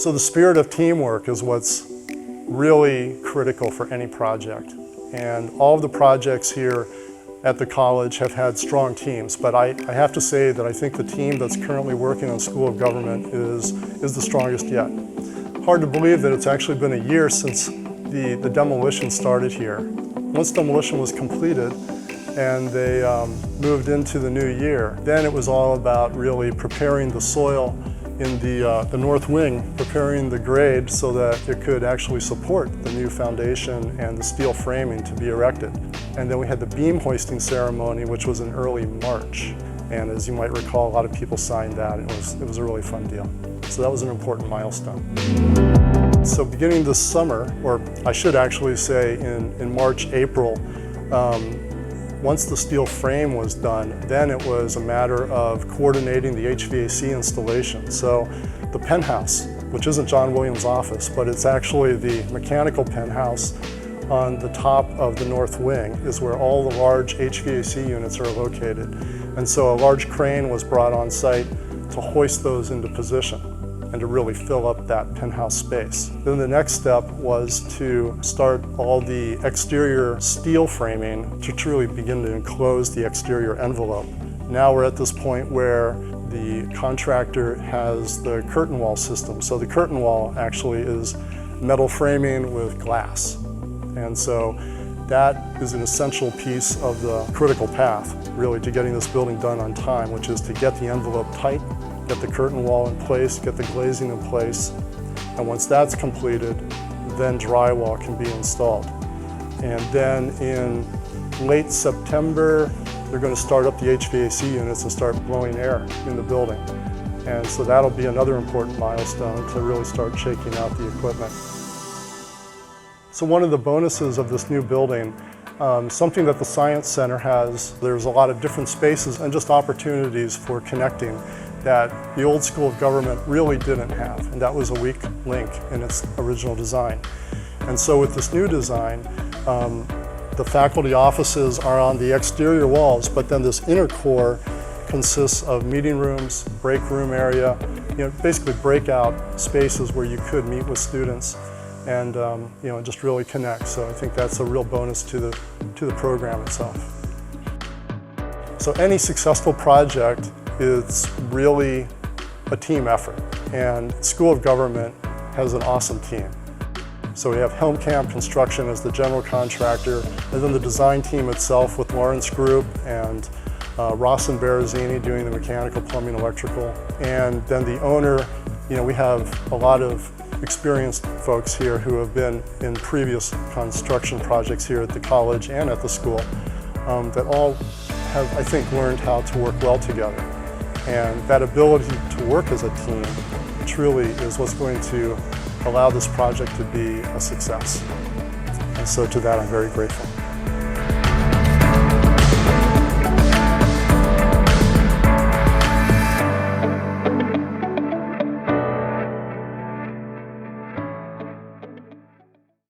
So the spirit of teamwork is what's really critical for any project. And all of the projects here at the college have had strong teams, but I have to say that I think the team that's currently working on School of Government is the strongest yet. Hard to believe that it's actually been a year since the demolition started here. Once demolition was completed and they moved into the new year, then it was all about really preparing the soil in the north wing, preparing the grade so that it could actually support the new foundation and the steel framing to be erected. And then we had the beam hoisting ceremony, which was in early March. And as you might recall, a lot of people signed that. It was a really fun deal. So that was an important milestone. So beginning this summer, or I should actually say in March, April, once the steel frame was done, then it was a matter of coordinating the HVAC installation. So the penthouse, which isn't John Williams' office, but it's actually the mechanical penthouse on the top of the north wing, is where all the large HVAC units are located. And so a large crane was brought on site to hoist those into position and to really fill up that penthouse space. Then the next step was to start all the exterior steel framing to truly begin to enclose the exterior envelope. Now we're at this point where the contractor has the curtain wall system. So the curtain wall actually is metal framing with glass. And so that is an essential piece of the critical path, really, to getting this building done on time, which is to get the envelope tight, get the curtain wall in place, get the glazing in place, and once that's completed, then drywall can be installed. And then in late September, they're going to start up the HVAC units and start blowing air in the building. And so that'll be another important milestone to really start shaking out the equipment. So one of the bonuses of this new building, something that the Science Center has, there's a lot of different spaces and just opportunities for connecting that the old School of Government really didn't have, and that was a weak link in its original design. And so with this new design, the faculty offices are on the exterior walls, but then this inner core consists of meeting rooms, break room area, basically breakout spaces where you could meet with students and just really connect. So I think that's a real bonus to the program itself. So any successful project is really a team effort, and School of Government has an awesome team. So we have Helmkamp Construction as the general contractor, and then the design team itself with Lawrence Group and Ross and Berrezzini doing the mechanical, plumbing, electrical. And then the owner, we have a lot of experienced folks here who have been in previous construction projects here at the college and at the school that all have, I think, learned how to work well together. And that ability to work as a team truly is what's going to allow this project to be a success. And so to that, I'm very grateful.